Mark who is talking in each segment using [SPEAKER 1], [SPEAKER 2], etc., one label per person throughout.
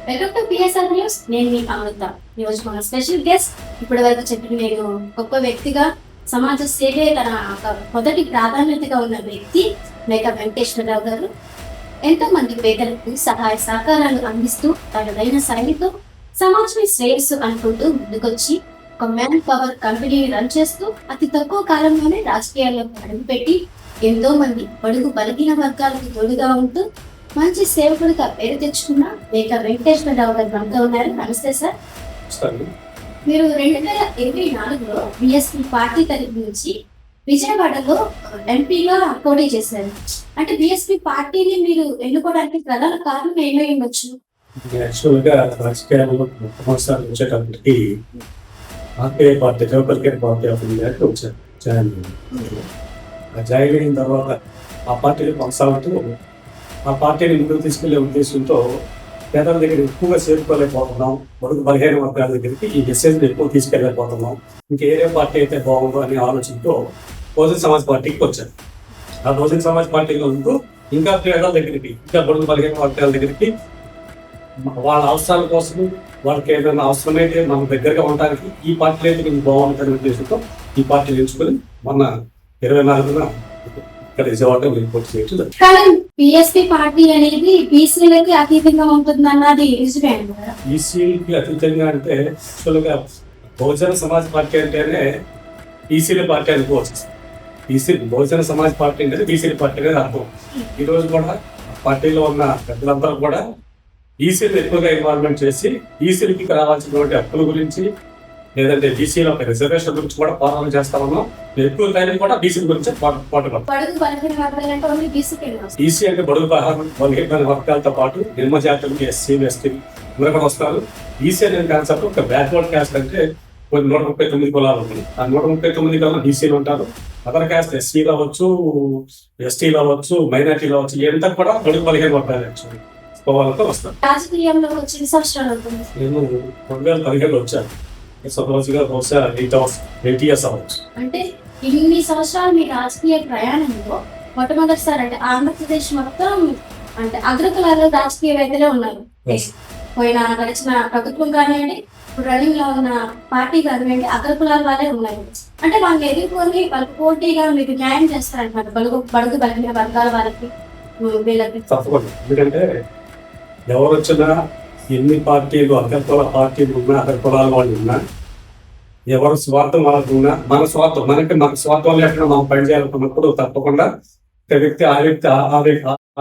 [SPEAKER 1] Welcome to PSR news. నేను మీ అమృత. ఈరోజు మన స్పెషల్ గెస్ట్ ఇప్పటి వరకు చెప్పిన నేను గొప్ప వ్యక్తిగా సమాజ సేవే తన మొదటి ప్రాధాన్యతగా ఉన్న వ్యక్తి మేక వెంకటేశ్వరరావు గారు. ఎంతో మంది పేదలకు సహాయ సహకారాలు అందిస్తూ తనదైన శైలితో సమాజమే శ్రేయస్సు అనుకుంటూ ముందుకొచ్చి ఒక మ్యాన్ పవర్ కంపెనీని రన్ చేస్తూ అతి తక్కువ కాలంలోనే రాజకీయాల్లో అడుగుపెట్టి ఎంతో మంది బడుగు బలహీన వర్గాలకు తోడుగా ఉంటూ మంచి సేవకుడిగా పేరు తెచ్చుకున్న మేక వెంకటేశ్వరరావు గారు మనతో ఉన్నారు. నమస్తే సార్. మీరు 2024లో బిఎస్పీ పార్టీ తరఫు నుంచి విజయవాడలో ఎంపీగా పోటీ చేశారు. అంటే బిఎస్పీ పార్టీని మీరు ఎన్నుకోవడానికి ప్రధాన కారణం ఏమై ఉండొచ్చు?
[SPEAKER 2] యాక్చువల్గా రాజకీయాల్లో మొట్టమొదటిసారి వచ్చేటప్పటికి RPI party Republican party of ఇండియాకి వచ్చారు. జాయిన్ అయిన తర్వాత ఆ పార్టీని కొనసాగుతూ ఆ పార్టీని ముందుకు తీసుకెళ్లే ఉద్దేశంతో పేదల దగ్గర ఎక్కువగా చేరుకోలేకపోతున్నాం, బడుగు బలహీన వర్గాల దగ్గరికి ఈ మెసేజ్ని ఎక్కువ తీసుకెళ్ళలేకపోతున్నాం, ఇంకా ఏరే పార్టీ అయితే బాగుందో అనే ఆలోచనతో బహుజన్ సమాజ్ పార్టీకి వచ్చారు. ఆ బహుజన్ సమాజ్ పార్టీలో ఉంటూ ఇంకా పేదల దగ్గరికి, ఇంకా బడుగు బలహీన వర్గాల దగ్గరికి వాళ్ళ అవసరాల కోసం వాళ్ళకి ఏదైనా అవసరమైతే మన దగ్గరగా ఉండడానికి ఈ పార్టీ అయితే మీకు బాగుంటుందనే ఉద్దేశంతో ఈ పార్టీని ఎంచుకొని మొన్న 24న ఇక్కడ విజయవాడలో రిపోర్ట్ చేయడం.
[SPEAKER 1] కానీ బిఎస్పీ పార్టీ అనేది బీసీలకి అతీతంగా ఉంటుందన్నది నిజమే అంటారా?
[SPEAKER 2] బీసీలకి అతీతంగా అంటే యాక్చువల్గా బహుజన సమాజ్ పార్టీ అంటేనే బీసీల పార్టీ అనుకోవచ్చు. బహుజన సమాజ్ పార్టీ అంటే బీసీల పార్టీ అనేది అర్థం. ఈ రోజు కూడా పార్టీలో ఉన్న పెద్దలందరూ కూడా బీసీలు ఎక్కువగా ఇన్వాల్వ్మెంట్ చేసి బీసీలకి రావాల్సినటువంటి హక్కుల గురించి లేదంటే బీసీలో రిజర్వేషన్ గురించి కూడా పోరాటం చేస్తా ఉన్నాం. ఎక్కువ టైం కూడా బీసీ గురించి పోరాటం. బీసీ అంటే బడుగు బలహీన వర్గాలతో పాటు నిమ్మ జాతులు, ఎస్సీ, ఎస్టీ కూడా వస్తారు. బీసీ అనే కాన్సెప్ట్ ఒక బ్యాక్వర్డ్ క్యాస్ట్ అంటే కొన్ని 139 కులాలు ఉన్నాయి. ఆ 139 కల్లా బీసీలు ఉంటారు. అదర్ క్యాస్ట్ ఎస్సీలు అవ్వచ్చు, ఎస్టీలు అవ్వచ్చు, మైనార్టీలు అవ్వచ్చు, ఎంత కూడా బడుగు బలహీన వర్గాలు వాళ్ళతో వస్తారు.
[SPEAKER 1] రాజకీయంలో వచ్చిన సంవత్సరాలు ఉంటుంది.
[SPEAKER 2] నేను 2015లో వచ్చాను. సపోజ్గా బహుశా 8 years అవ్వచ్చు.
[SPEAKER 1] అంటే ఇన్ని సంవత్సరాలు మీ రాజకీయ ప్రయాణంలో మొట్టమొదటిసారి అంటే ఆంధ్రప్రదేశ్ మొత్తం అంటే అగ్రకులాల్లో రాజకీయవేత్తలే ఉన్నారు. పోయిన గడిచిన ప్రభుత్వం కానివ్వండి, ఇప్పుడు రన్నింగ్ లో ఉన్న పార్టీ కానివ్వండి, అగ్రకులాల వాళ్ళే ఉన్నారు. అంటే వాళ్ళని ఎదుర్కొని వాళ్ళకి పోటీగా మీకు న్యాయం చేస్తారంటున్నారు బడుగు బలహీన వర్గాల వాళ్ళకి వీళ్ళకి.
[SPEAKER 2] తప్పకుండా. ఎందుకంటే ఎవరు వచ్చినా ఎన్ని పార్టీలు అగ్రకుల పార్టీలు ఉన్నా, అగ్రకులాల వాళ్ళు ఉన్నా, ఎవరు స్వార్థం వాళ్ళకు ఉన్నా, మన స్వార్థం మన స్వార్థం లేకుండా మనం పనిచేయాలనుకున్నప్పుడు తప్పకుండా ఒక వ్యక్తి ఆ వ్యక్తి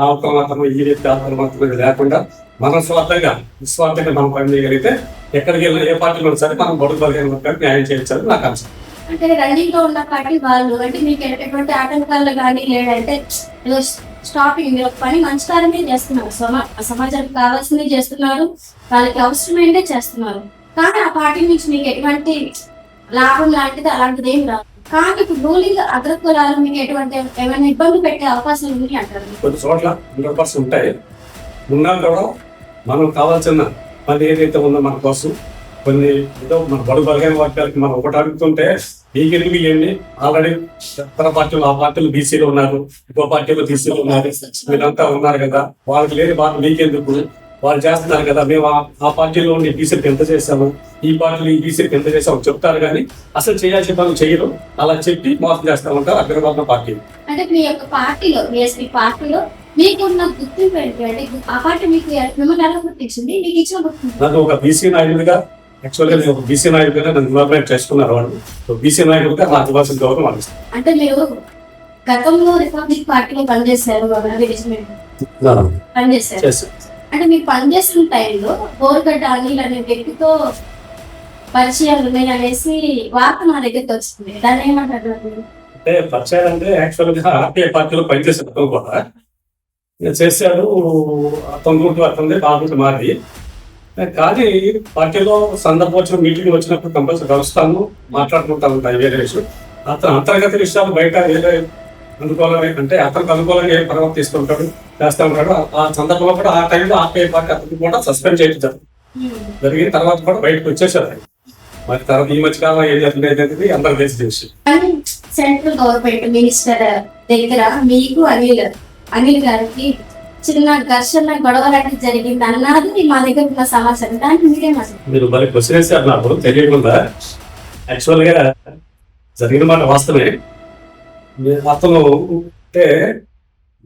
[SPEAKER 2] ఆవతం మాత్రం, ఈ వ్యక్తి ఆవతం మాత్రం లేకుండా మన స్వార్థంగా నిస్వార్థంగా మనం పని చేయగలిగితే ఎక్కడికి వెళ్ళినా ఏ పార్టీలో సరే మనం బడుగు బలహీన వర్గానికి న్యాయం చేయించాలని నాకు కాన్సెప్ట్.
[SPEAKER 1] అంటే రన్నింగ్ లో ఉన్న పార్టీ వాళ్ళు అంటే మీకు ఎటువంటి ఆటంకాలు కానీ లేదంటే స్టాపింగ్ మీరు పని మంచితనమే చేస్తున్నారు, సమాజానికి కావాల్సిందే చేస్తున్నారు, వాళ్ళకి అవసరమైనదే చేస్తున్నారు. కానీ ఆ పార్టీ నుంచి మీకు ఎటువంటి లాభం లాంటిది అలాంటిది ఏం రాదు. కానీ ఇప్పుడు రూలింగ్ అగ్రకులాలు మీకు ఎటువంటి ఏమైనా ఇబ్బంది పెట్టే అవకాశాలు ఉన్నాయి అంటారు?
[SPEAKER 2] కొన్ని చోట్ల 100% ఉంటాయి. ఉన్నా కూడా మనం కావాల్సిన పని ఏదైతే ఉందో మన కోసం కొన్ని ఏదో మన బడుగు బలహీన వర్గాలకి మనం ఒకటి అడుగుతుంటే మీకెందుకు ఇవ్వండి, ఆల్రెడీ ఇతర పార్టీలు ఆ పార్టీలు బీసీలో ఉన్నారు, ఇంకో పార్టీలో బీసీలో ఉన్నారు, వీళ్ళంతా ఉన్నారు కదా, వాళ్ళకి లేని బాధ మీకెందుకు, వాళ్ళు చేస్తున్నారు కదా, మేము ఆ పార్టీలో ఉండి బీసీలకు ఎంత చేశాము, ఈ పార్టీలు ఈ బీసీలకు ఎంత చేసాము చెప్తారు. కానీ అసలు చేయాల్సిన పనులు చేయరు. అలా చెప్పి మోసం చేస్తా ఉంటారు అగ్రవర్ణ పార్టీ.
[SPEAKER 1] అంటే మీ యొక్క పార్టీలో బిఎస్పీ పార్టీలో మీకున్న గుర్తింపు ఏంటి? అంటే ఆ పార్టీ మీకు మిమ్మల్ని ఎలా గుర్తించింది? మీకు ఇచ్చిన గుర్తింపు?
[SPEAKER 2] నాకు ఒక బీసీ నాయకుడిగా, యాక్చువల్గా నేను ఒక బీసీ నాయకుడిగా నన్ను ఇన్వాల్వ్మెంట్ చేసుకున్నారు వాళ్ళు. బీసీ నాయకుడిగా నాకు ఇవ్వాల్సిన గౌరవం అందిస్తాను.
[SPEAKER 1] అంటే మీరు గతంలో రిపబ్లిక్ పార్టీలో పనిచేశారు, పనిచేశారు. అంటే మీరు పనిచేసిన టైంలో బోర్గడ్డ అనిల్ అనే వ్యక్తితో పరిచయాలు ఉన్నాయి అనేసి వార్త మా దగ్గరికి వచ్చింది. దాన్ని ఏమంటారు?
[SPEAKER 2] అంటే పరిచయాలు అంటే యాక్చువల్గా ఆర్టీఐ పార్టీలో పనిచేసిన అతను కూడా చేశాడు. అతను బాగుంటుంది మాది. కానీ పార్టీలో సందర్భం వచ్చిన మీటింగ్ వచ్చినప్పుడు కంపల్సరీ కలుస్తాను, మాట్లాడుకుంటా ఉంటాయి వేరే విషయం. అతను అంతర్గత విషయాలు బయట వేరే అనుకూలంగా అంటే అతనికి అనుకూలంగా ఏ పర్వం తీసుకుంటాడు చేస్తా ఉంటాడు. ఆ సందర్భంలో కూడా ఆ టైంలో ఆర్టీఐ పార్టీ అతను కూడా సస్పెండ్ చేయడం జరిగిన తర్వాత కూడా బయటకు వచ్చేసారు. మరి తర్వాత ఈ మధ్యకాలంలో ఏం జరిగింది అనేది అందరూ తెలిసి
[SPEAKER 1] సెంట్రల్ గవర్నమెంట్ మినిస్టర్ దగ్గర మీకు అనిల్ గారికి చిన్న ఘర్షణ గొడవ లాంటి జరిగింది అన్నది మా దగ్గర ఉన్న సమాచారం. దానికి మీరేమంటారు?
[SPEAKER 2] మీరు మరి క్వశ్చన్ వేసారు నాకు తెలియకుండా. యాక్చువల్ గా జరిగిన మాట వాస్తవమే. అతను అంటే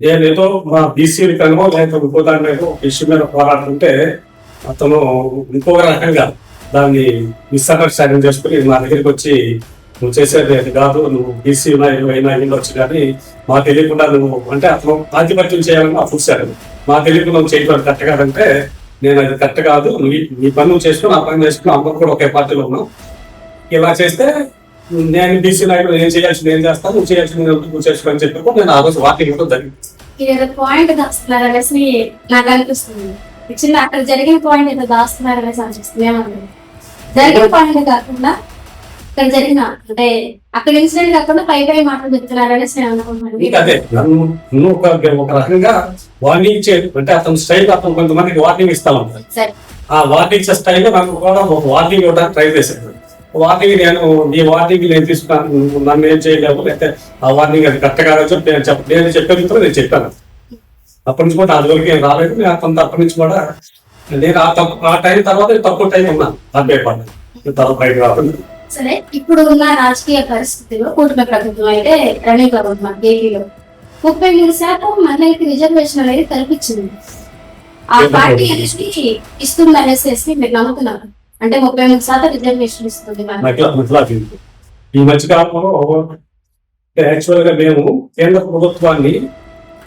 [SPEAKER 2] నేనేదో మా బీసీ కనుమో లేకపోతే ఇంకో దాని మీద ఇష్యూ మీద పోరాడుతుంటే అతను ఇంకొక రకంగా దాన్ని మిస్అండర్స్టాండింగ్ చేసుకుని మా దగ్గరికి వచ్చి నువ్వు చేసేది అది కాదు, నువ్వు బీసీ అయినా వెళ్ళొచ్చు కానీ మా తెలియకుండా నువ్వు అంటే అతను ఆధిపత్యం చేయాలని ఆ చూశారు. మా తెలియకుండా నువ్వు చేయడం కరెక్ట్ కాదంటే నేను అది కరెక్ట్ కాదు, నీ పని నువ్వు చేసుకుని ఆ పని చేసుకుని అందరూ కూడా ఒకే పార్టీలో ఉన్నాం, ఇలా చేస్తే నేను బీసీ నాయకుడు నేను చేయాల్సింది నేను చేస్తాను, నువ్వు చేయాల్సింది నువ్వు చేసుకోని చెప్పి నేను ఆ రోజు వాకింగ్ ఇవ్వడం జరిగింది.
[SPEAKER 1] ఏదో పాయింట్ దాస్తున్నారు అనేసి నాకు అనిపిస్తుంది. చిన్న అక్కడ జరిగిన పాయింట్ ఏదో దాస్తున్నారు అనేసి అనిపిస్తుంది. ఏమన్నా జరిగిన పాయింట్ కాకుండా ఇక్కడ జరిగిన అంటే అక్కడ ఇన్సిడెంట్ కాకుండా పై మాటలు చెప్తున్నారు అనేసి నేను అనుకుంటున్నాను.
[SPEAKER 2] అదే నన్ను ఒక రకంగా వార్నింగ్ ఇచ్చే అంటే అతని స్టైల్ అతను కొంతమందికి వార్నింగ్ ఇస్తా ఉంటాను. ఆ వార్నింగ్ ఇచ్చే స్టైల్ నాకు కూడా ఒక వార్నింగ్ ఇవ్వడానికి ట్రై చేశాను. వార్నింగ్ నీ వార్నింగ్ నేను తీసుకున్నాను, నన్ను ఏం చేయలేవు, లేకపోతే ఆ వార్నింగ్ అది కరెక్ట్ కాదని నేను చెప్పేది కూడా నేను చెప్పాను. అప్పటి నుంచి కూడా అది వరకు ఏం రాలేదు. నేను కొంత అప్పటి నుంచి కూడా నేను ఆ టైం తర్వాత తక్కువ టైం ఉన్నాను అబ్బాయి తర్వాత బయట రావాలి.
[SPEAKER 1] సరే, ఇప్పుడు ఉన్న రాజకీయ పరిస్థితుల్లో కూటమి ప్రభుత్వం అయితే రన్నింగ్ ప్రభుత్వం ఏపీలో 33% మహిళలకు రిజర్వేషన్ అనేది కల్పించింది. ఆ పార్టీ అనేది ఇస్తుంది అనేసి మీరు నమ్ముతున్నారు? అంటే 33% రిజర్వేషన్ ఇస్తుంది.
[SPEAKER 2] ఈ మధ్యకాలంలో యాక్చువల్ గా మేము కేంద్ర ప్రభుత్వాన్ని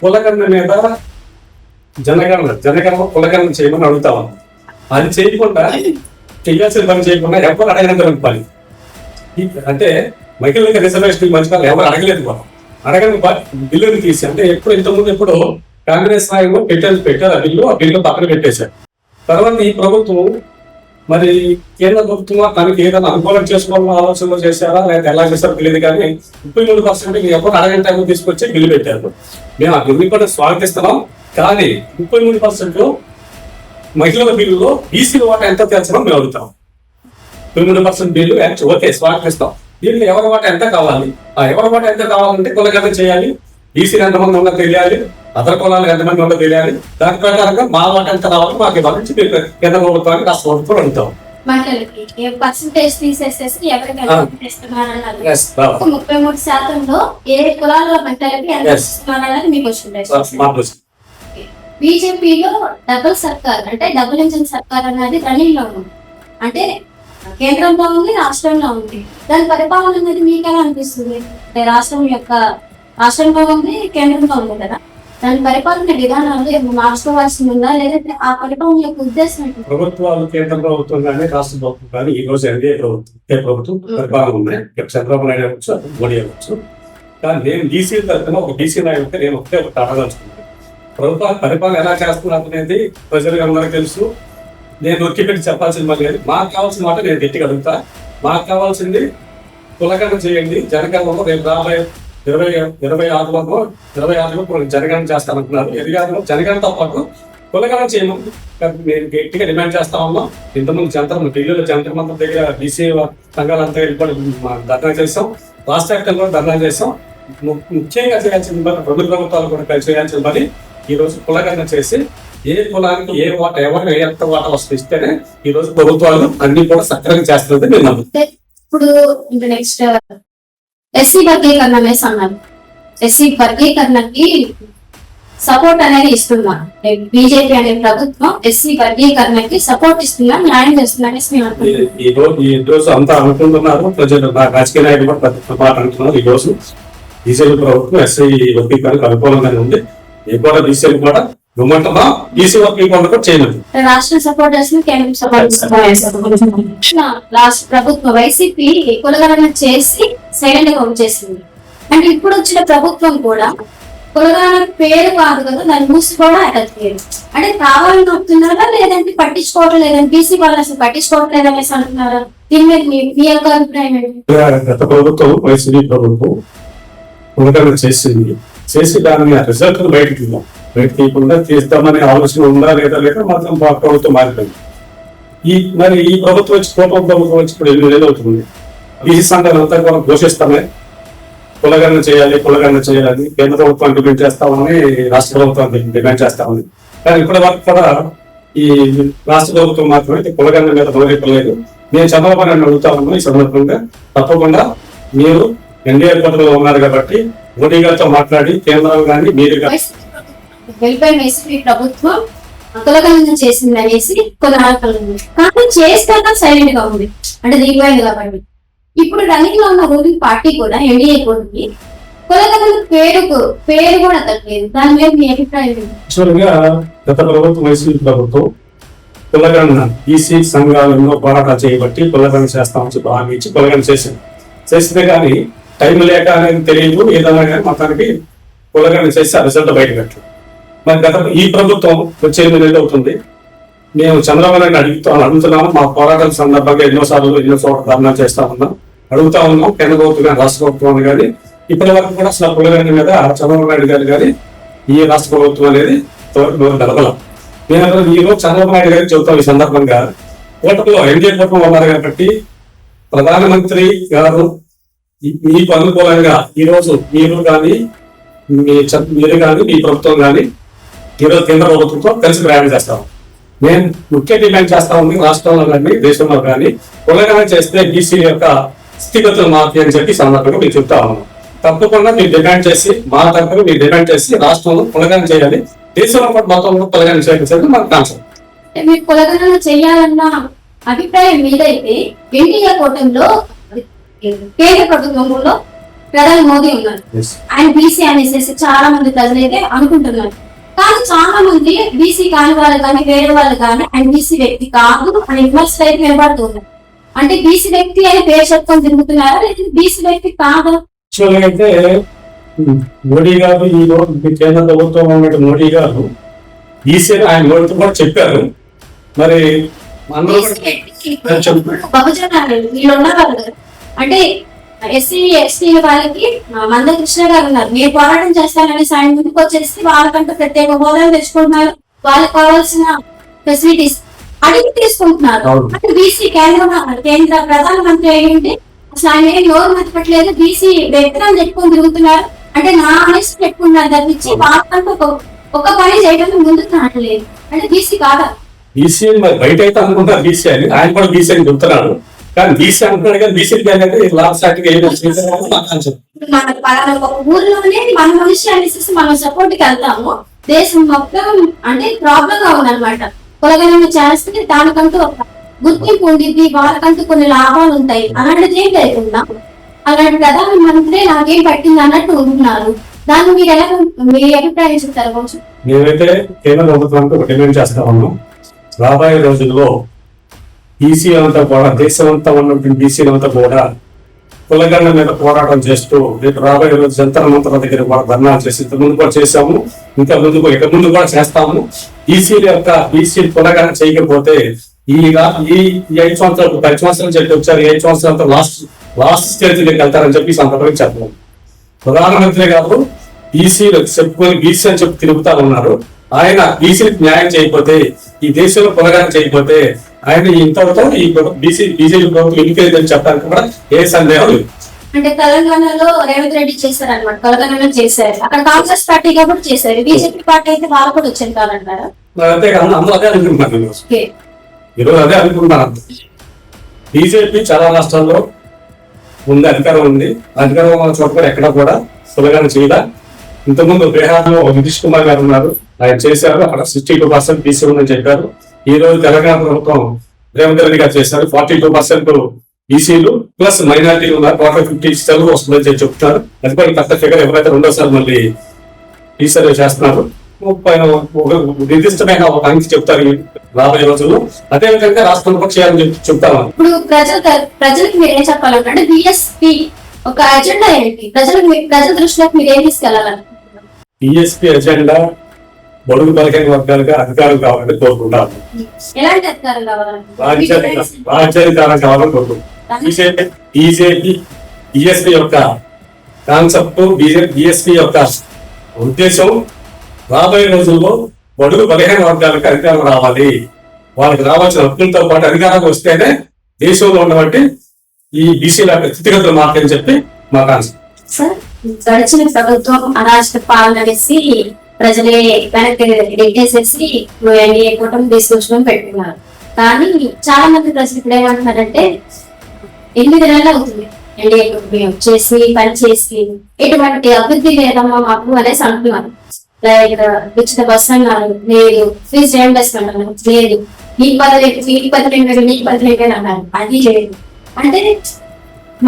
[SPEAKER 2] కులగణన మీద జనగణన కులగణన చేయమని అడుగుతాము. అది చేయకుండా చేయాల్సిన పని చేయకుండా ఎవరు అడగనంత పని. అంటే మహిళలకు రిజర్వేషన్ మధ్యకాలం ఎవరు అడగలేదు. మనం అడగని బిల్లుని తీసి అంటే ఇంతకుముందు ఎప్పుడు కాంగ్రెస్ నాయకులు పెట్టారు ఆ బిల్లు పక్కన పెట్టేశారు. తర్వాత ఈ ప్రభుత్వం మరి కేంద్ర ప్రభుత్వం తనకి ఏదైనా అనుకూలం చేసుకోవాలని ఆలోచనలు చేశారా లేదా ఎలా చేశారో తెలియదు కానీ 33% ఎవరు అడగని టైం తీసుకొచ్చి బిల్లు పెట్టారు. మేము ఆ బిల్లు కూడా స్వాగతిస్తున్నాం. కానీ 33% మహిళల బిల్లులో బీసీల వాటా ఎంత తెచ్చడం మేము అడుగుతాం. 33% బిల్లు ఓకే స్వాగతిస్తాం. దీంట్లో ఎవరి వాటా ఎంత కావాలి, ఆ ఎవరి వాటా ఎంత కావాలంటే కులగణన చేయాలి, బీసీలు ఎంతమంది ఉన్నది తెలియాలి, అదర కులాలకు ఎంతమంది ఉన్నదో తెలియాలి. దాని ప్రకారంగా మా వాటా ఎంత కావాలి మాకు ఇవ్వాలని కేంద్ర ప్రభుత్వానికి రాష్ట్ర ప్రభుత్వం అడుగుతాం.
[SPEAKER 1] మహిళలకి పర్సంటేజ్ తీసేసేసి ఎవరికి 33%లో ఏ కులాల మహిళలకి ఎంత ఇస్తున్నారనేది మీకు వచ్చింది. బీజేపీలో డబుల్ సర్కార్ అంటే డబుల్ ఇంజిన్ సర్కార్ అనేది రన్నింగ్ లో ఉంది. అంటే కేంద్రంలో ఉంది, రాష్ట్రంలో ఉంది. దాని పరిపాలన అనేది మీకు ఎలా అనిపిస్తుంది? అంటే రాష్ట్రంలో ఉంది, కేంద్రంలో ఉంది కదా, దాని పరిపాలన విధానాలు మార్చుకోవాల్సి ఉందా లేదంటే ఆ పరిపాలన యొక్క ఉద్దేశం ఏంటి?
[SPEAKER 2] ప్రభుత్వాలు కేంద్ర ప్రభుత్వం కానీ రాష్ట్ర ప్రభుత్వం కానీ ఈ రోజు ఎన్డీఏ ప్రభుత్వం పరిపాలన ఉన్నాయి. చంద్రబాబు నాయుడు అవ్వచ్చు, మోడీ అవ్వచ్చు. కానీ నేను బీసీ తరఫున ఒక బీసీ నాయకుడిగా నేను ఒకటే అడగదలుచుకున్నాను. ప్రభుత్వాలు పరిపాలన ఎలా చేస్తున్నారు అనేది ప్రజలకు అందరికీ తెలుసు. నేను నొక్కిపెట్టి చెప్పాల్సింది మళ్ళీ మాకు కావాల్సిన మాట నేను గట్టిగా అడుగుతా. మాకు కావాల్సింది కులగణన చేయండి. జనగణనలో రేపు రాబోయే 26లో జనగణన చేస్తానంటున్నారు. జనగణనతో పాటు కులగణన చేయమని నేను గట్టిగా డిమాండ్ చేస్తా ఉన్నాం. ఇంతకుముందు ఢిల్లీలో జంతర్ మంతర్ దగ్గర బీసీ సంఘాలంతా వెళ్ళిపోయి ధర్నా చేస్తాం. రాష్ట్ర వ్యాప్తంగా కూడా ధర్నా చేస్తాం. ముఖ్యంగా చేయాల్సిన పని రెండు ప్రభుత్వాలు కూడా కలిసి చేయాల్సిన పని ఈ రోజు కులగణన చేసి ఏ కులానికి ఏ వాట ఎవరు ఎంత వాట వస్తే ఇస్తేనే ఈ రోజు ప్రభుత్వాలు అన్ని కూడా సక్రమంగా చేస్తున్నది నేను నమ్ముతాను.
[SPEAKER 1] ఇప్పుడు నెక్స్ట్ ఎస్సీ వర్గీకరణ అనేసి అన్నారు. ఎస్సీ వర్గీకరణకి సపోర్ట్ అనేది ఇస్తున్నా బీజేపీ అనే ప్రభుత్వం ఎస్సీ వర్గీకరణకి సపోర్ట్ ఇస్తున్నా, న్యాయం చేస్తున్నా అనేసి
[SPEAKER 2] ఈ రోజు అంతా అనుకుంటున్నారు. ప్రజలు రాజకీయ నాయకులు కూడా పెద్ద మాట అంటున్నారు. ఈ రోజు బీజేపీ ప్రభుత్వం ఎస్సీ వర్గీకరణకు అనుకూలంగానే ఉంది. ఎక్కువ బీసీలు కూడా బీసీ వర్గీకరణ కూడా చేయలేదు.
[SPEAKER 1] రాష్ట్ర సపోర్ట్ చేస్తుంది, కేంద్రం సపోర్ట్ రాష్ట్ర ప్రభుత్వం వైసీపీ కులగణన చేసి సైలెంట్ గా వచ్చేసింది. అంటే ఇప్పుడు వచ్చిన ప్రభుత్వం కూడా కులగణన పేరు కాదు కదా, దాన్ని మూసి కూడా అటాచ్ చేయదు. అంటే కావాలని నొప్పుతున్నారా లేదంటే పట్టించుకోవటం లేదని బీసీ వాళ్ళు అసలు పట్టించుకోవటం లేదనేసి అంటున్నారా? దీని మీద మీ యొక్క అభిప్రాయం ఏంటి?
[SPEAKER 2] గత ప్రభుత్వం వైసీపీ ప్రభుత్వం కులగణన చేసి దాని రిజల్ట్ బయటకు తీయకుండా తీస్తామనే ఆలోచన ఉందా లేదా మాత్రం ప్రభుత్వం మారిపోయింది. మరి ఈ ప్రభుత్వం వచ్చి ప్రభుత్వం వచ్చి ఇప్పుడు 8 నెలలు అవుతుంది. బీసీ సంఘాలు అంతా కూడా ఘోషిస్తామే. కులగణన చేయాలని కేంద్ర ప్రభుత్వం డిమాండ్ చేస్తామని రాష్ట్ర ప్రభుత్వం డిమాండ్ చేస్తామని. కానీ ఇప్పటి వరకు కూడా ఈ రాష్ట్ర ప్రభుత్వం మాత్రమే కులగణన మీద మొదలెట్టలేదు. నేను చంద్రబాబు నాయుడు అడుగుతా ఉన్నాను ఈ సందర్భంగా, తప్పకుండా మీరు ఎన్డీఏ కూటమిలో ఉన్నారు కాబట్టి మోడీ గారితో మాట్లాడి కేంద్రం కానీ మీరు
[SPEAKER 1] వెళ్ళిపోయిన వైసీపీ ప్రభుత్వం కులగణన చేసింది అనేసి కొన్ని ఆరోపణలు ఉన్నాయి. కానీ చేస్తాక సైలెంట్ గా ఉంది, అంటే దిగిపోయింది కాబట్టి. ఇప్పుడు రన్నింగ్ లో ఉన్న రూలింగ్ పార్టీ కూడా ఎన్డీఏ కూటమి కులగణన పేరు కూడా తగ్గలేదు. దాని మీద మీ అభిప్రాయం ఏంటి?
[SPEAKER 2] యాక్చువల్గా గత ప్రభుత్వం వైసీపీ ప్రభుత్వం కులగణన ఈసీ సంఘాలు ఎన్నో పోరాటాలు చేయబట్టి కులగణన చేస్తామని హామీ ఇచ్చి కులగణన చేసిందే కానీ టైం లేక అనేది తెలియదు, ఏదైనా కానీ మొత్తానికి కులగణన చేసి ఆ రిజల్ట్ బయట పెట్టు. మరి గత ఈ ప్రభుత్వం వచ్చే 8 నెలలు అవుతుంది. మేము చంద్రబాబు నాయుడు అడుగుతున్నాము, మా పోరాటాల సందర్భంగా ఎన్నో చోట్ల ధర్నా చేస్తా ఉన్నాం, అడుగుతా ఉన్నాం కేంద్ర ప్రభుత్వం కానీ రాష్ట్ర ప్రభుత్వం కానీ. ఇప్పటి వరకు కూడా అసలు కులగణన మీద చంద్రబాబు నాయుడు గారు కానీ ఈ రాష్ట్ర ప్రభుత్వం అనేది గడపలం. నేను ఈ రోజు చంద్రబాబు నాయుడు గారికి చెబుతాం ఈ సందర్భంగా, కూటమిలో ఎన్డీఏ కూటమి ఉన్నారు కాబట్టి ప్రధానమంత్రి గారు మీకు అనుకూలంగా ఈ రోజు మీరు కానీ మీ ప్రభుత్వం కానీ ఈరోజు కేంద్ర ప్రభుత్వంతో కలిసి ప్రయాణం చేస్తాం. నేను ముఖ్య డిమాండ్ చేస్తా ఉంది రాష్ట్రంలో కానీ దేశంలో కానీ కులగణన చేస్తే బీసీ యొక్క స్థితిగతులు మారుతాయి అని చెప్పి సందర్భంగా మీరు చెప్తా ఉన్నాం. తప్పకుండా మీరు డిమాండ్ చేసి మా తరఫున మీరు డిమాండ్ చేసి రాష్ట్రంలో కులగణన చేయాలి, దేశంలో కూడా మొత్తంలో కులగణన చేయాలి మన కాన్సెప్ట్.
[SPEAKER 1] మీరు కులగణన చేయాలన్న అభిప్రాయం మీదైతే ఎన్డీఏ కూటమిలో కేంద్ర ప్రభుత్వంలో ప్రధాని మోదీ ఉన్నారు, ఆయన బీసీ అనేసి చాలా మంది ప్రజలైతే అనుకుంటున్నారు. కానీ చాలా మంది బీసీ కాని వాళ్ళు కానీ వేరే వాళ్ళు కానీ ఆయన బీసీ వ్యక్తి కాదు అని విమర్శలు అయితే వినబడుతున్నారు. అంటే బీసీ వ్యక్తి అని పేరు చెప్పుకొని తిరుగుతున్నారా, లేదా బీసీ వ్యక్తి కాదు?
[SPEAKER 2] అయితే మోడీ గారు ఈ రోజు కేంద్ర ప్రభుత్వం ఉన్నట్టు మోడీ గారు బీసీ ఆయన నోటితో కూడా చెప్పారు. మరి
[SPEAKER 1] బహుజనాలు వీళ్ళు ఉన్నవాళ్ళు అంటే ఎస్సీ ఎస్టీ వాళ్ళకి మంద కృష్ణ గారు ఉన్నారు, మీరు పోరాటం చేస్తారనేసి ఆయన ముందుకు వచ్చేసి వాళ్ళకంటూ ప్రత్యేక హోదాలు తెచ్చుకుంటున్నారు, వాళ్ళకి కావాల్సిన ఫెసిలిటీస్ అడిగి తీసుకుంటున్నారు. అంటే బీసీ కేంద్ర ప్రధానమంత్రి ఏంటి అసలు ఆయన ఏం నోరు మర్చిపెట్టలేదు, బీసీ వ్యక్తులను చెప్పుకొని తిరుగుతున్నారు. అంటే నా అనేసి పెట్టుకున్నారు తప్పించి వాళ్ళకంటూ ఒక పని చేయడానికి ముందుకు రావట్లేదు. అంటే బీసీ కాదా?
[SPEAKER 2] బీసీ అని మరి బయట అయితే అనుకుంటారు బీసీ అని, ఆయన కూడా బీసీ అని చెప్తున్నాడు. కానీ బీసీ అంటున్నాడు కానీ బీసీ
[SPEAKER 1] మన పలానా ఒక ఊర్లోనే మన మనిషి అనేసి మనం సపోర్ట్ కి వెళ్తాము, దేశం మొత్తం అంటే ప్రాబ్లం గా ఉందన్నమాట. కులగణన చేస్తే దానికంటూ ఒక గుర్తింపు ఉండిద్ది, వాళ్ళకంటూ కొన్ని లాభాలు ఉంటాయి. అలాంటిది ఏం లేకుండా అలాంటి ప్రధానమంత్రి నాకేం పట్టింది అన్నట్టు ఉంటున్నారు. దాన్ని మీరు ఎలా మీ అభిప్రాయం చెప్తారు కొంచెం?
[SPEAKER 2] మేమైతే కేంద్ర ప్రభుత్వానికి డిమాండ్ చేస్తా ఉన్నాం, రాబోయే రోజుల్లో బీసీ అంతా కూడా దేశం అంతా ఉన్నటువంటి బీసీలంతా కూడా కులగణన మీద పోరాటం చేస్తూ రేపు రాబోయే రోజు జంతర మంత్రుల దగ్గర కూడా ధర్నాలు చేసి ఇంతకుముందు కూడా చేశాము, ఇక ముందు కూడా చేస్తాము. బీసీ కులగణన చేయకపోతే ఈ 5 సంవత్సరాలు 10 సంవత్సరాలు చెప్పి వచ్చారు, 5 సంవత్సరాలతో లాస్ట్ స్టేజ్లోకి వెళ్తారని చెప్పి సందర్భంగా చెప్పడం. ప్రధానమంత్రి గారు బీసీలు చెప్పుకొని బీసీ అని చెప్పి తిరుగుతా ఉన్నారు. ఆయన బీసీలకు న్యాయం చేయకపోతే, ఈ దేశంలో కులగణన చేయకపోతే ఆయన ఇంతవరకు ఈ బీజేపీ ప్రభుత్వం ఎన్నికైందని చెప్పడానికి కూడా ఏ సందేహం లేదు.
[SPEAKER 1] అంటే తెలంగాణలో రేవంత్ రెడ్డి చేశారు అనమాట, కులగణన చేశారు. అక్కడ కాంగ్రెస్ పార్టీ కూడా చేశారు, బీజేపీ పార్టీ అయితే వాళ్ళు కూడా వచ్చారు కాదంటారా?
[SPEAKER 2] అంతేకాదు, అందరూ అదే అనుకుంటున్నారు ఈరోజు అదే అనుకుంటున్నారు. బీజేపీ చాలా రాష్ట్రాల్లో ఉంది, అధికారం ఉంది, అధికారం ఉన్న చోట కూడా ఎక్కడ కూడా కులగణన చేయదా. ఇంతకుముందు బీహార్లో నితీష్ కుమార్ గారు ఉన్నారు, ఆయన చేశారు, అక్కడ 62% బీసీ ఉందని చెప్పారు. ఈ రోజు తెలంగాణ ప్రభుత్వం రేవంత్ రెడ్డి గారు చేశారు, 42% బీసీలు ప్లస్ మైనారిటీలు ఉన్నారు, 50% వస్తుందని చెప్తున్నారు. అది కూడా పెద్ద ఫిగర్. ఎవరైతే రెండోసారి మళ్ళీ రీసర్వే చేస్తున్నారు, నిర్దిష్టమైన ఒక అంకి చెప్తారు రాబోయే రోజుల్లో. అదే విధంగా రాష్ట్రంలో కూడా చేయాలని చెప్తాను.
[SPEAKER 1] ఇప్పుడు ప్రజలకు మీరు ఏం చెప్పాలంటే, అంటే బిఎస్పీ ఒక అజెండా ఏంటి, ప్రజల దృష్టిలోకి మీరు ఏం తీసుకెళ్లాలనుకుంటున్నారు?
[SPEAKER 2] బిఎస్పీ అజెండా బడుగు బలహీన వర్గాలుగా అధికారులు కావాలని కోరుకుంటారు.
[SPEAKER 1] ఎలాంటి అధికారులు కావాలంటే?
[SPEAKER 2] రాజ్యాధికారం కావాలని కోరుకుంటారు. బీజేపీ బిఎస్పీ యొక్క కాన్సెప్ట్, బిఎస్పీ యొక్క ఉద్దేశం రాబోయే రోజుల్లో బడుగు బలహీన వర్గాలకు అధికారం రావాలి, వాళ్ళకి రావాల్సిన హక్కులతో పాటు అధికారం వస్తేనే దేశంలో ఉన్నటువంటి ఈ బీసీల స్థితిగతులు మాట్లాడని చెప్పి మా కాన్సెప్ట్.
[SPEAKER 1] గడిచిన ప్రభుత్వం అరాచక పాలన వేసి ప్రజలే వెనక్కి నెట్టేసేసి ఎన్డీఏ కూటమి తీసుకొచ్చడం పెట్టుకున్నారు. కానీ చాలా మంది ప్రజలు ఇప్పుడు ఏమంటున్నారంటే 8 నెలలు అవుతుంది ఎన్డీఏ కూటమి వచ్చేసి పని చేసి ఎటువంటి అభివృద్ధి లేదమ్మా మాకు అనేసి అంటున్నారు. లైక్ ఉచిత బస్సు అన్నారు లేదు, ఫీజు రియంబర్స్మెంట్ అన్నారు లేదు, నీకు 15,000 అన్నారు అది లేదు. అంటే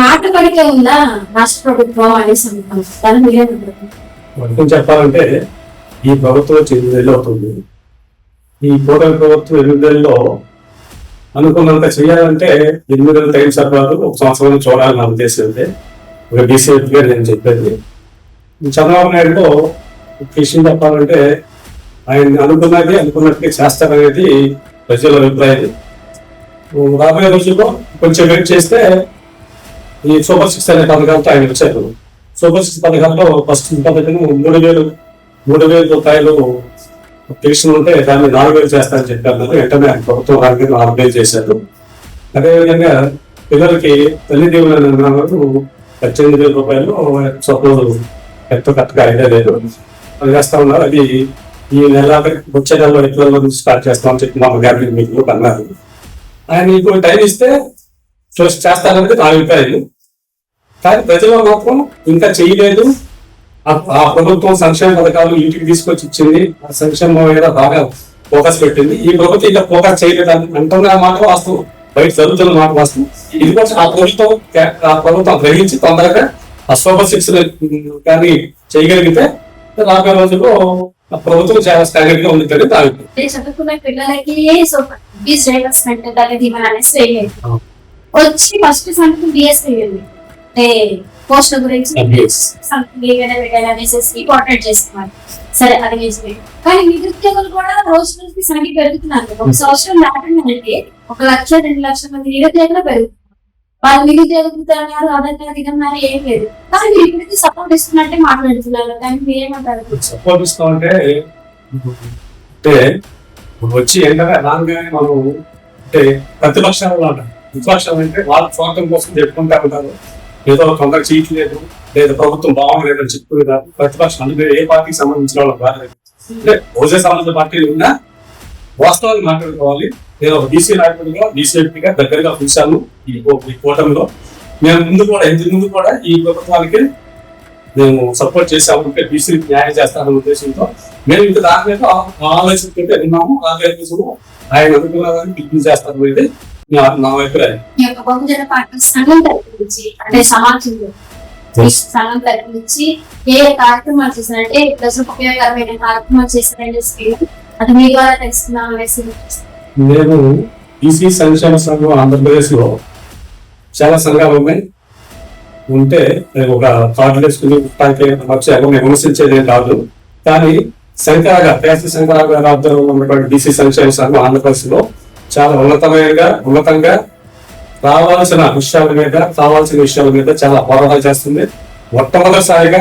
[SPEAKER 1] మాట పడికే ఉందా రాష్ట్ర ప్రభుత్వం అనేసి అంటున్నాం. దాని మీరేమంటారు?
[SPEAKER 2] మొత్తం చెప్పాలంటే ఈ ప్రభుత్వం వచ్చి 8 నెలలు అవుతుంది. ఈ కూటమి ప్రభుత్వం 8 నెలల్లో అనుకున్నంత చేయాలంటే 8 నెలల టైం సరిపోదు, 1 సంవత్సరం చూడాలని నా ఉద్దేశం అయితే ఒక బీసీఎఫ్ గా నేను చెప్పేది. చంద్రబాబు నాయుడులో ఒక విషయం చెప్పాలంటే ఆయన అనుకున్నట్టుగా చేస్తారనేది ప్రజల అభిప్రాయం. రాబోయే రోజుల్లో కొంచెం వెయిట్ చేస్తే ఈ సూపర్ 6 అనే పథకాలతో ఆయన వచ్చారు. సూపర్ 6 పథకాల్లో ఫస్ట్ పథకం 3,000 రూపాయలు పెన్షన్ ఉంటే దాన్ని 4,000 చేస్తారని చెప్పారు. వెంటనే ప్రభుత్వం 4,000 చేశారు. అదేవిధంగా పిల్లలకి తల్లి దీవులు 18,000 రూపాయలు సపోజ్ ఎంతో కరెక్ట్గా ఐడియా లేదు అది చేస్తా ఉన్నారు. అది ఈ నెల వచ్చే నెలలో ఎట్లలో స్టార్ట్ చేస్తామని చెప్పి మా గ్యాబ్లింగ్ మీకు అన్నారు. ఆయన మీకు టైం ఇస్తే చేస్తారనేది నా అభిప్రాయం. కానీ ప్రజలు మాత్రం ఇంకా చేయలేదు. ఆ ప్రభుత్వం సంక్షేమ పథకాలు ఇంటికి తీసుకొచ్చి ఇచ్చింది, ఆ సంక్షేమం మీద బాగా ఫోకస్ పెట్టింది. ఈ ప్రభుత్వం ఇంకా ఫోకస్ చేయలేదు అంటున్న మాట వాస్తవం, బయట జరుగుతున్న మాట వాస్తవం. ఇది కూడా ఆ ప్రభుత్వం గ్రహించి తొందరగా ఆ సూపర్ 6 కానీ చేయగలిగితే రాబోయే రోజుల్లో ప్రభుత్వం చాలా స్టాండర్డ్ గా ఉంది కదా.
[SPEAKER 1] చదువుకున్న పిల్లలకి ఫీజు రియంబర్స్మెంట్ అనేది వచ్చి ఫస్ట్ సంగతి బిఎస్ అయ్యింది అంటే పోస్ట్ గురించి ఇంపార్టెంట్ చేస్తున్నారు. సరే అది నిజమే. కానీ నిరుద్యోగులు కూడా రోజు రోజుకి సంఖ్య పెరుగుతున్నారు. ఒక సంవత్సరం దాటిందంటే 1,00,000 2 లక్షల మంది నిరుద్యోగులు పెరుగుతున్నారు. వాళ్ళు నిరుద్యోగుతున్నారు అదన్నారు ఏం లేదు. కానీ మీరు ఇప్పటికీ సపోర్ట్ ఇస్తున్నట్టే మాట్లాడుతున్నారు. కానీ మీరేమంటారు?
[SPEAKER 2] సపోర్ట్ ఇస్తామంటే వచ్చి ఏంటంటే రాగానే మనం అంటే ప్రతిపక్షాలు అంటారు. విపక్షాలు అంటే వాళ్ళ స్వార్థం కోసం చెప్పుకుంటా ఉంటారు. ఏదో తొందర చేయట్లేదు లేదా ప్రభుత్వం బాగుండలేదని చెప్పుకునేదారు. ప్రతిపక్షం అందుకే ఏ పార్టీకి సంబంధించిన వాళ్ళకి రాలేదు. అంటే ఓజే సంబంధించిన పార్టీలు ఉన్నా వాస్తవాలు మాట్లాడుకోవాలి. నేను ఒక బీసీ నాయకుడిగా బీసీఎఫ్గా దగ్గరగా చూశాను ఈ కూటమిలో. మేము ఇంతకు ముందు కూడా ఈ ప్రభుత్వానికి మేము సపోర్ట్ చేసాము. బీసీకి న్యాయం చేస్తారనే ఉద్దేశంతో మేము ఇంకా దాని మీద ఆలోచించుకుంటే విన్నాము. రాబోయే రోజుల్లో ఆయన అనుకున్నదాన్ని బిల్లు చేస్తారు అనేది నా అభిప్రాయం.
[SPEAKER 1] బహుజన పార్టీ సంఘం తరపు నుంచి అంటే సమాజంలో సంఘం తరపు నుంచి ఏ కార్యక్రమాలు చేశారంటే ప్రజలకు ఉపయోగకరమైన కార్యక్రమాలు చేశారంటే అది మీ ద్వారా తెలుసుకున్నాం అనేసి.
[SPEAKER 2] నేను బీసీ సంక్షేమ సంఘం ఆంధ్రప్రదేశ్ లో చాలా సంఘాలు ఉన్నాయి. ఉంటే ఒక కార్డులు వేసుకుని విమర్శించేది కాదు. కానీ శంకరాగా ఆధ్వర్యంలో ఉన్నటువంటి బీసీ సంక్షేమ సంఘం ఆంధ్రప్రదేశ్ లో చాలా ఉన్నతంగా కావాల్సిన విషయాల మీద చాలా పోరాటాలు చేస్తుంది. మొట్టమొదటిసారిగా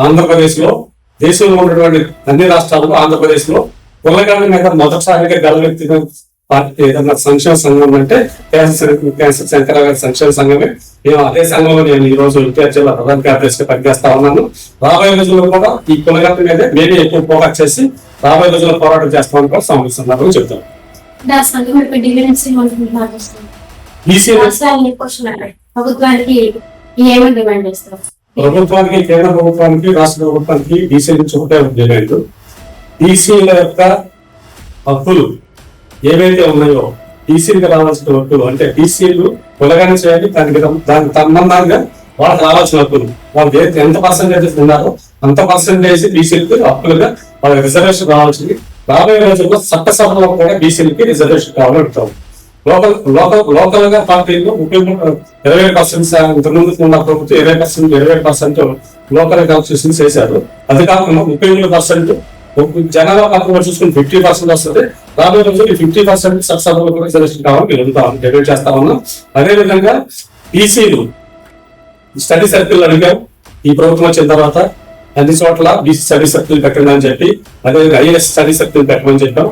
[SPEAKER 2] ఆంధ్రప్రదేశ్ లో దేశంలో ఉన్నటువంటి అన్ని రాష్ట్రాల్లో ఆంధ్రప్రదేశ్ లో కులగణన మీద మొదటిసారిగా గెలవెత్తిన పార్టీ ఏదన్నా సంక్షేమ సంఘం అంటే క్యాన్సర్ శంకరాగారి సంక్షేమ సంఘమే. మేము అదే సంఘంలో నేను ఈ రోజు ఎన్టీఆర్ జిల్లా ప్రధాన కార్యదర్శి గా పనిచేస్తా ఉన్నాను. రాబోయే రోజుల్లో కూడా ఈ కులగణన మీద మేమే ఎక్కువ ఫోకస్ చేసి రాబోయే రోజుల్లో పోరాటం చేస్తామని కూడా సంబంధిస్తున్నారని చెప్తాను. ప్రభుత్వానికి కేంద్ర ప్రభుత్వానికి రాష్ట్ర ప్రభుత్వానికి బీసీ నుంచి ఒకటే డిమాండ్. బీసీల యొక్క హక్కులు ఏవైతే ఉన్నాయో బీసీలకు రావాల్సిన హక్కులు అంటే బీసీలు కులగానే చేయాలి. దానికి సంబంధంగా వాళ్ళకి రావాల్సిన హక్కులు వాళ్ళు ఎంత పర్సెంటేజ్ ఉన్నారో అంత పర్సెంటేజ్ బీసీలకి హక్కులుగా వాళ్ళకి రిజర్వేషన్ రావాల్సింది. రాబోయే రోజుల్లో చట్టసభలో కూడా బీసీలకి రిజర్వేషన్ కావాలని అడుగుతాం. లోకల్ గా పార్టీలు 20% ఇంతకుముందు ఉన్న ప్రభుత్వం 20% లోకల్ కాన్స్టిట్యూషన్స్ చేశారు. అది కాకుండా 33% జనాభా పథకం చూసుకుని 50% వస్తుంది. రాబోయే రోజులు 50% చట్టసభలో కూడా రిజర్వేషన్ కావాలని అడుగుతాం, డిబేట్ చేస్తా ఉన్నాం. అదేవిధంగా బీసీలు స్టడీ సర్కిల్ అడిగాం. ఈ ప్రభుత్వం వచ్చిన తర్వాత అన్ని చోట్ల బీసీ స్టడీ సర్కిల్ పెట్టండి అని చెప్పి, అదేవిధంగా ఐఏఎస్ స్టడీ సర్కిల్ పెట్టమని చెప్పాం.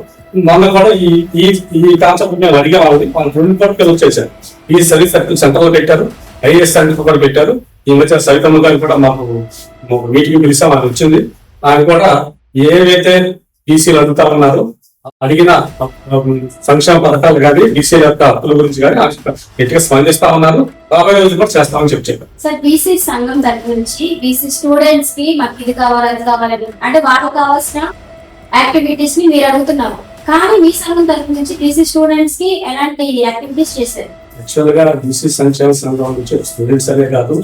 [SPEAKER 2] మొన్న కూడా ఈ కాన్సెప్ట్ మేము అడిగాం. వాళ్ళు 2 కోట్ల వచ్చేసారు. ఈ స్టడీ సర్కిల్ సెంటర్ లో పెట్టారు. ఐఏఎస్ అని కూడా పెట్టారు. ఈ మధ్య సవితమ్మ గారు కూడా మాకు మీటింగ్ పిలిచాం, అది వచ్చింది. ఆయన కూడా ఏవైతే బీసీలు అడుగుతా ఉన్నారో అడిగిన సంక్షేమ పథకాలు కానీ బీసీల యొక్క హక్కుల గురించి కానీ గట్టిగా స్పందిస్తా ఉన్నారు. రాబోయే రోజు కూడా చేస్తామని చెప్పారు.
[SPEAKER 1] సార్, బీసీ సంఘం దగ్గర నుంచి బీసీ స్టూడెంట్స్ కి మాకు ఇది కావాలి అది కావాలని అంటే వాళ్ళకి కావాల్సిన యాక్టివిటీస్ ని మీరు అడుగుతున్నారు, కానీ మీ సంఘం తరఫు నుంచి బీసీ స్టూడెంట్స్ కి ఎలాంటి యాక్టివిటీస్ చేశారు?
[SPEAKER 2] యాక్చువల్ గా బీసీ సంక్షేమ సంఘం నుంచి స్టూడెంట్స్ అనే కాదు,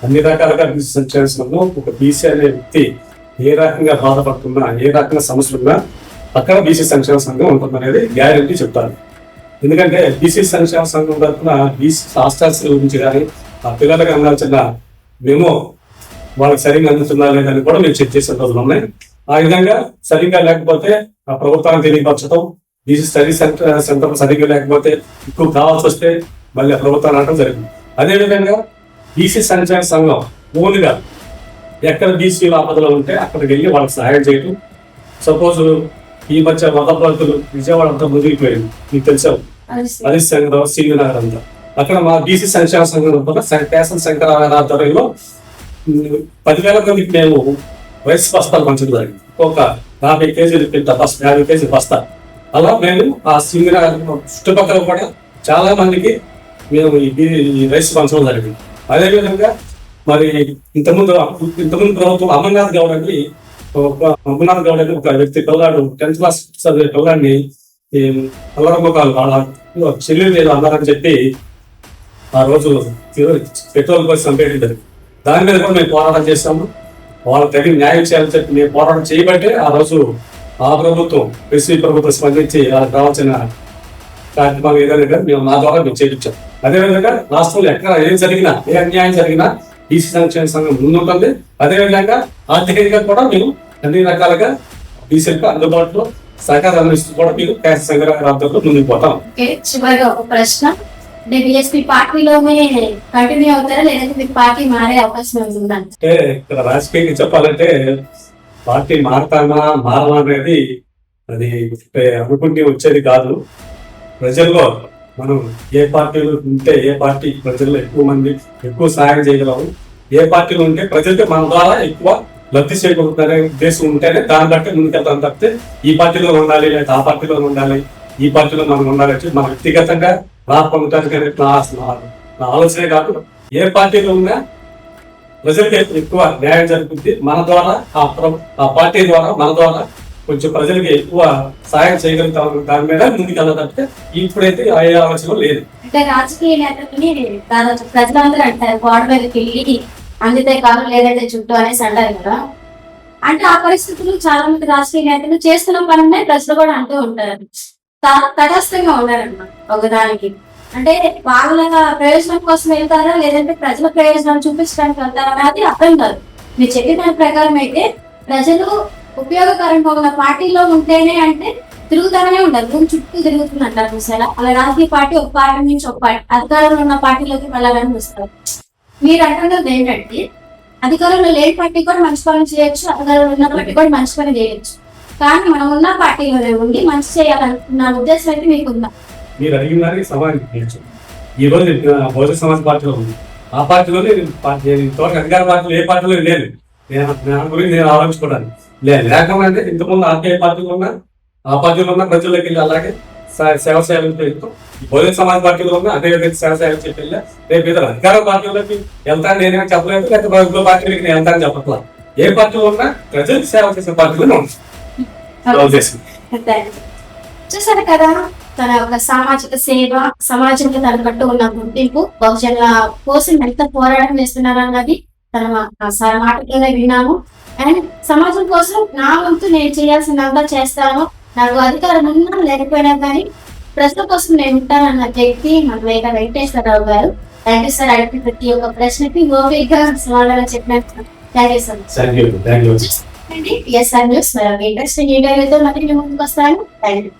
[SPEAKER 2] అన్ని రకాలుగా బీసీ సంక్షేమ సంఘం ఒక బీసీ అనే వ్యక్తి ఏ రకంగా బాధపడుతున్నా, ఏ రకంగా సమస్యలున్నా అక్కడ బీసీ సంక్షేమ సంఘం ఉంటుందనేది గ్యారెంటీ చెప్తారు. ఎందుకంటే బీసీ సంక్షేమ సంఘం తరఫున బీసీ హాస్టల్స్ గురించి కానీ ఆ పిల్లలకు అందాల్సిన మేము వాళ్ళకి సరిగ్గా అందుతున్నా లేదని కూడా మేము చెక్ చేసే రోజులు ఉన్నాయి. ఆ విధంగా సరిగ్గా లేకపోతే ఆ ప్రభుత్వానికి తెలియపరచడం, బీసీ స్టడీ సెంటర్ సరిగ్గా లేకపోతే ఎక్కువ కావాల్సి వస్తే మళ్ళీ ప్రభుత్వాన్ని అనడం జరిగింది. అదేవిధంగా బీసీ సంక్షేమ సంఘం ఓన్గా ఎక్కడ బీసీ ఆపదలో ఉంటే అక్కడికి వెళ్ళి వాళ్ళకి సహాయం చేయటం. సపోజ్ ఈ మధ్య మతప్రతులు విజయవాడ అంతా మునిగిపోయింది, మీకు తెలిసావు, హరీష్ సంఘం సింగ్ నగర్ అంతా. అక్కడ మా బీసీ సంక్షేమ సంఘం పేసన్ శంకరారాయణ ఆధ్వర్యంలో 10,000 మందికి మేము రైస్ బస్తాలు పంచడం జరిగింది. ఒక 50 కేజీలు 50 కేజీలు బస్తా. అలా మేము ఆ సింగ్ నగర్ చుట్టుపక్కల కూడా చాలా మందికి మేము ఈ రైస్ పంచడం జరిగింది. అదేవిధంగా మరి ఇంతకుముందు ప్రభుత్వం అమర్నాథ్ గౌడ్ అని ఒక వ్యక్తి పిల్లాడు 10th క్లాస్ చదివే పిల్లాడిని అల్లరమ్మకాలు వాళ్ళ చెల్లెలు లేదు అన్నారని చెప్పి ఆ రోజు పెట్రోల్ పోసి చంపేయడం జరిగింది. దాని మీద కూడా మేము పోరాటం చేస్తాము. వాళ్ళకి తగిన న్యాయం చేయాలని చెప్పి మేము పోరాటం చేయబట్టే ఆ రోజు ఆ ప్రభుత్వం ఎస్సీ ప్రభుత్వం స్పందించి వాళ్ళకి కావాల్సిన కార్యక్రమాలు ఏదైనా మేము మా ద్వారా మేము చేయించాం. అదేవిధంగా రాష్ట్రంలో ఎక్కడ ఏం జరిగినా, ఏ అన్యాయం జరిగినా బీసీ సంక్షేమ సంఘం ముందుంటుంది. అదేవిధంగా ఆర్థికంగా కూడా మేము అన్ని రకాలుగా బీసీలకు అందుబాటులో సహకారం అందిస్తూ కూడా మీరు కేంద్ర సంఘ రాష్ట్రంలో ముందుకు పోతాం.
[SPEAKER 1] చివరిగా ఒక ప్రశ్న, బీఎస్పీ పార్టీలోనే కంటిన్యూ అవుతారా లేదంటే మీకు పార్టీ మారే అవకాశం ఉందా?
[SPEAKER 2] అంటే ఇక్కడ రాజకీయంగా చెప్పాలంటే పార్టీ మారతామా మారమా అనేది అది అనుకుంటే వచ్చేది కాదు. ప్రజల్లో మనం ఏ పార్టీలో ఉంటే ఏ పార్టీ ప్రజల్లో ఎక్కువ మంది ఎక్కువ సహాయం చేయగలము, ఏ పార్టీలో ఉంటే ప్రజలకి మన ద్వారా ఎక్కువ లబ్ధి చేకూరుతుందనే ఉద్దేశం ఉంటేనే దాన్ని బట్టి ముందుకెళ్తాం తప్పితే ఈ పార్టీలో ఉండాలి లేదా ఆ పార్టీలో ఉండాలి, ఈ పార్టీలో మనం ఉండాలి అంటే మన వ్యక్తిగతంగా లాభ పొందడానికి నా ఆలోచనే కాదు. ఏ పార్టీలో ఉన్నా ప్రజలకి ఎక్కువ న్యాయం జరుగుతుంది. మన ద్వారా ఆ పార్టీ ద్వారా మన ద్వారా కొంచెం ప్రజలకి ఎక్కువ సహాయం చేయగలుగుతాం. దాని మీద ముందుకెళ్ళదంటే ఇప్పుడైతే అయ్యే ఆలోచన లేదు.
[SPEAKER 1] అంటే రాజకీయ నేతలని దాదాపు ప్రజలందరూ అంటారు గోడ మీదకి వెళ్ళి అందితే కాదు లేదంటే చుట్టూ అనేసి అంటారు కదా. అంటే ఆ పరిస్థితులు చాలా మంది రాజకీయ నేతలు చేస్తున్న పని ప్రజలు కూడా అంటూ ఉంటారు, తటస్థంగా ఉన్నారన్నమాట ఒకదానికి. అంటే వాళ్ళ ప్రయోజనం కోసం వెళ్తారా లేదంటే ప్రజల ప్రయోజనం చూపించడానికి వెళ్తారా అనేది అర్థం కాదు. మీరు చెప్పిన ప్రకారం అయితే ప్రజలు ఉపయోగకరంగా ఉన్న పార్టీలో ఉంటేనే అంటే తిరుగుతానే ఉంటారు, భూమి చుట్టూ తిరుగుతుంది అంటారు సార్. అలా రాజకీయ పార్టీ ఒక పార్టీ నుంచి ఒక పార్టీ అధికారంలో ఉన్న పార్టీలోకి వెళ్ళాలని వస్తారు. మీరు అంటున్నది ఏంటంటే అధికారంలో లేని పార్టీ కూడా మంచి పని చేయొచ్చు, అధికారంలో ఉన్న పార్టీ కూడా మంచి పని చేయొచ్చు, కానీ మనం ఉన్న పార్టీలోనే ఉండి మంచి చేయాలనుకున్న ఉద్దేశం అయితే మీకు ఉందా?
[SPEAKER 2] మీరు అడిగిన దానికి సమాధానం చేయొచ్చు. ఈ రోజు బహుజన సమాజ్ పార్టీలో ఉంది, ఆ పార్టీలోనే ఇంతవరకు అధికార పార్టీలో ఏ పార్టీలో లేదు. దాని గురించి నేను ఆలోచించుకోవడానికి లేకపోతే ఇంతకుముందు ఆర్టీఐ పార్టీలో ఉన్నా ఆ పార్టీలో ఉన్న ప్రజల్లోకి వెళ్ళి అలాగే సేవ చేయాలని వెళ్తాం. బహుజన సమాజ్ పార్టీలో ఉన్నా అదే విధంగా సేవ చేయాలని చెప్పి వెళ్ళా. రేపు ఇతర అధికార పార్టీలోకి వెళ్తాను నేనేమో చెప్పలేదు, లేకపోతే ప్రభుత్వ పార్టీలకి నేను వెళ్తానని చెప్పట్లా. ఏ పార్టీలో ఉన్నా ప్రజలకు సేవ చేసే పార్టీలోనే ఉంటుంది.
[SPEAKER 1] చూసారు కదా, తన ఒక సామాజిక సేవ, సమాజంలో తన కట్టు ఉన్న గుర్తింపు, బహుజనుల కోసం ఎంత పోరాటం చేస్తున్నారు అన్నది తన మాటలోనే విన్నాము. అండ్ సమాజం కోసం నా వంతు నేను చేయాల్సినంత చేస్తాను, నాకు అధికారం ఉన్నా లేకపోయినా కానీ ప్రజల కోసం నేను ఉంటానన్న వ్యక్తి మన వెంకటేశ్వరరావు గారు. Thank you sir. అడిగిన ప్రతి ఒక్క ప్రశ్నకి ఓపికగా సమాధానం చెప్పినట్టు థ్యాంక్ యూ సార్. ఇంట్రెస్టింగ్ వీడియోలతో మళ్ళీ ముందుకు వస్తాను. Thank you.